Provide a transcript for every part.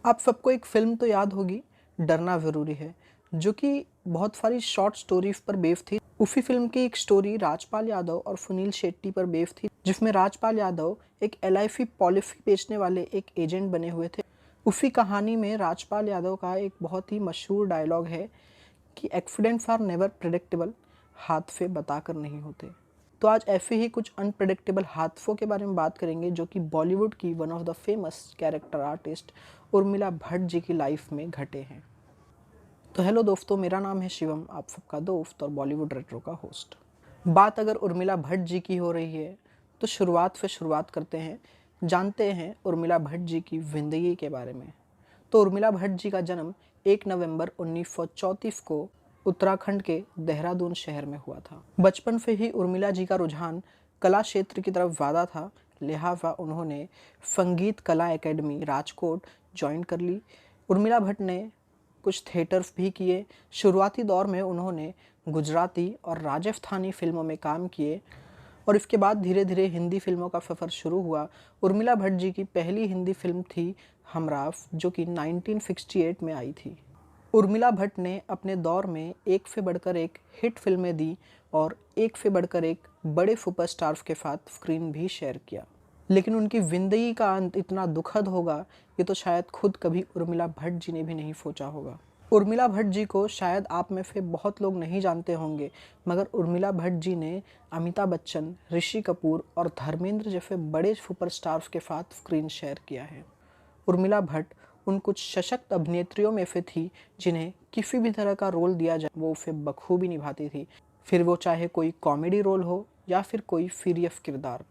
आप सबको एक फ़िल्म तो याद होगी, डरना ज़रूरी है, जो कि बहुत सारी शॉर्ट स्टोरीज़ पर बेस्ड थी। उसी फ़िल्म की एक स्टोरी राजपाल यादव और सुनील शेट्टी पर बेस्ड थी, जिसमें राजपाल यादव एक एलआईसी पॉलिसी बेचने वाले एक एजेंट बने हुए थे। उसी कहानी में राजपाल यादव का एक बहुत ही मशहूर डायलॉग है कि एक्सीडेंट्स आर नेवर प्रेडिक्टेबल, हादसे बताकर नहीं होते। तो आज ऐसे ही कुछ अनप्रेडिक्टेबल हादसों के बारे में बात करेंगे, जो कि बॉलीवुड की one of the famous character artist Urmila Bhatt ji की लाइफ में घटे हैं। तो हेलो दोस्तों, मेरा नाम है शिवम, आप सबका दोस्त और बॉलीवुड रेट्रो का होस्ट। बात अगर उर्मिला भट्ट जी की हो रही है तो शुरुआत से शुरुआत करते हैं, जानते हैं उर्मिला भट्ट जी की ज़िंदगी के बारे में। तो उर्मिला भट्ट जी का जन्म 1 नवंबर 1934 को उत्तराखंड के देहरादून शहर में हुआ था। बचपन से ही उर्मिला जी का रुझान कला क्षेत्र की तरफ ज़्यादा था, लिहाजा उन्होंने संगीत कला एकेडमी राजकोट ज्वाइन कर ली। उर्मिला भट्ट ने कुछ थिएटर्स भी किए। शुरुआती दौर में उन्होंने गुजराती और राजस्थानी फिल्मों में काम किए और इसके बाद धीरे धीरे हिंदी फिल्मों का सफ़र शुरू हुआ। उर्मिला भट्ट जी की पहली हिंदी फिल्म थी हमराफ, जो कि 1968 में आई थी। उर्मिला भट्ट ने अपने दौर में एक से बढ़कर एक हिट फिल्में दी और एक से बढ़कर एक बड़े सुपरस्टार्स के साथ स्क्रीन भी शेयर किया। लेकिन उनकी ज़िंदगी का अंत इतना दुखद होगा, ये तो शायद खुद कभी उर्मिला भट्ट जी ने भी नहीं सोचा होगा। उर्मिला भट्ट जी को शायद आप में से बहुत लोग नहीं जानते होंगे, मगर उर्मिला भट्ट जी ने अमिताभ बच्चन, ऋषि कपूर और धर्मेंद्र जैसे बड़े सुपरस्टार्स के साथ स्क्रीन शेयर किया है। उर्मिला भट्ट उन कुछ सशक्त अभिनेत्रियों में से थी जिन्हें किसी भी तरह का रोल दिया जाए वो उसे बखूबी निभाती थी, फिर वो चाहे कोई कॉमेडी रोल हो या फिर कोई सीरियस किरदार।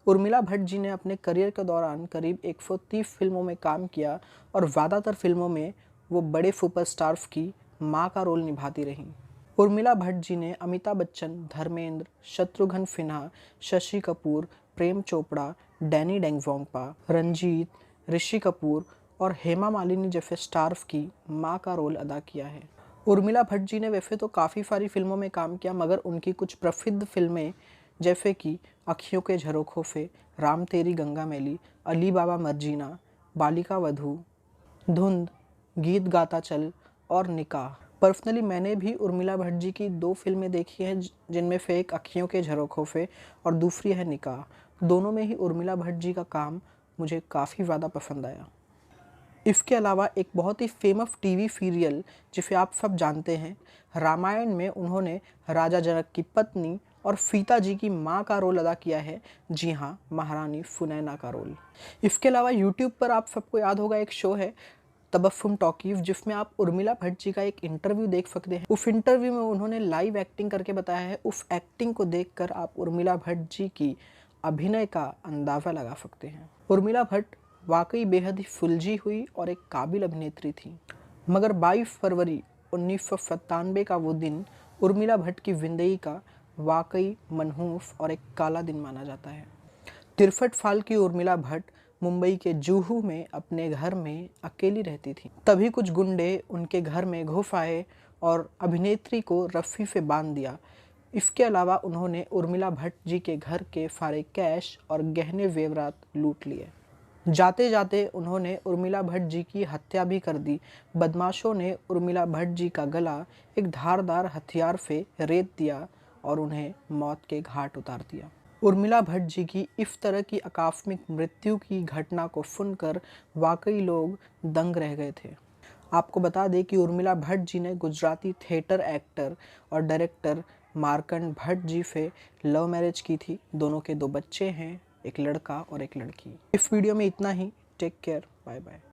उर्मिला भट्ट जी ने अपने करियर के दौरान करीब 130 फिल्मों में काम किया और ज़्यादातर फिल्मों में वो बड़े सुपरस्टार्स की माँ का रोल निभाती रहीं। उर्मिला भट्ट जी ने अमिताभ बच्चन, धर्मेंद्र, शत्रुघ्न सिन्हा, शशि कपूर, प्रेम चोपड़ा, डैनी डेंगजोंगपा, रंजीत, ऋषि कपूर और हेमा मालिनी जैसे स्टार्स की माँ का रोल अदा किया है। उर्मिला भट्ट जी ने वैसे तो काफ़ी सारी फिल्मों में काम किया, मगर उनकी कुछ प्रसिद्ध फिल्में जैसे कि अखियों के झरोखों से, राम तेरी गंगा मैली, अली बाबा मर्जीना, बालिका वधू, धुंध, गीत गाता चल और निकाह। पर्सनली मैंने भी उर्मिला भट्ट जी की 2 फिल्में देखी हैं, जिनमें से एक अखियों के झरोखों से और दूसरी है निकाह। दोनों में ही उर्मिला भट्ट जी का काम मुझे काफ़ी ज़्यादा पसंद आया। इसके अलावा एक बहुत ही फेमस टीवी सीरियल जिसे आप सब जानते हैं, रामायण में उन्होंने राजा जनक की पत्नी और सीता जी की माँ का रोल अदा किया है। जी हाँ, महारानी सुनैना का रोल। इसके अलावा यूट्यूब पर आप सबको याद होगा एक शो है तबस्सुम टॉकीज़, जिसमें आप उर्मिला भट्ट जी का एक इंटरव्यू देख सकते हैं। उस इंटरव्यू में उन्होंने लाइव एक्टिंग करके बताया है। उस एक्टिंग को देखकर आप उर्मिला भट्ट जी की अभिनय का अंदाज़ा लगा सकते हैं। उर्मिला भट्ट वाकई बेहद ही सुलझी हुई और एक काबिल अभिनेत्री थी, मगर 22 फरवरी 1997 का वो दिन उर्मिला भट्ट की ज़िंदगी का वाकई मनहूस और एक काला दिन माना जाता है। 63 साल की उर्मिला भट्ट मुंबई के जुहू में अपने घर में अकेली रहती थी। तभी कुछ गुंडे उनके घर में घुस आए और अभिनेत्री को रस्सी से बांध दिया। इसके अलावा उन्होंने उर्मिला भट्ट जी के घर के सारे कैश और गहने जेवरात लूट लिए। जाते जाते उन्होंने उर्मिला भट्ट जी की हत्या भी कर दी। बदमाशों ने उर्मिला भट्ट जी का गला एक धारदार हथियार से रेत दिया और उन्हें मौत के घाट उतार दिया। उर्मिला भट्ट जी की इस तरह की आकस्मिक मृत्यु की घटना को सुनकर वाकई लोग दंग रह गए थे। आपको बता दें कि उर्मिला भट्ट जी ने गुजराती थिएटर एक्टर और डायरेक्टर मार्कंड भट्ट जी से लव मैरिज की थी। दोनों के 2 बच्चे हैं, एक लड़का और एक लड़की। इस वीडियो में इतना ही। Take care, bye bye.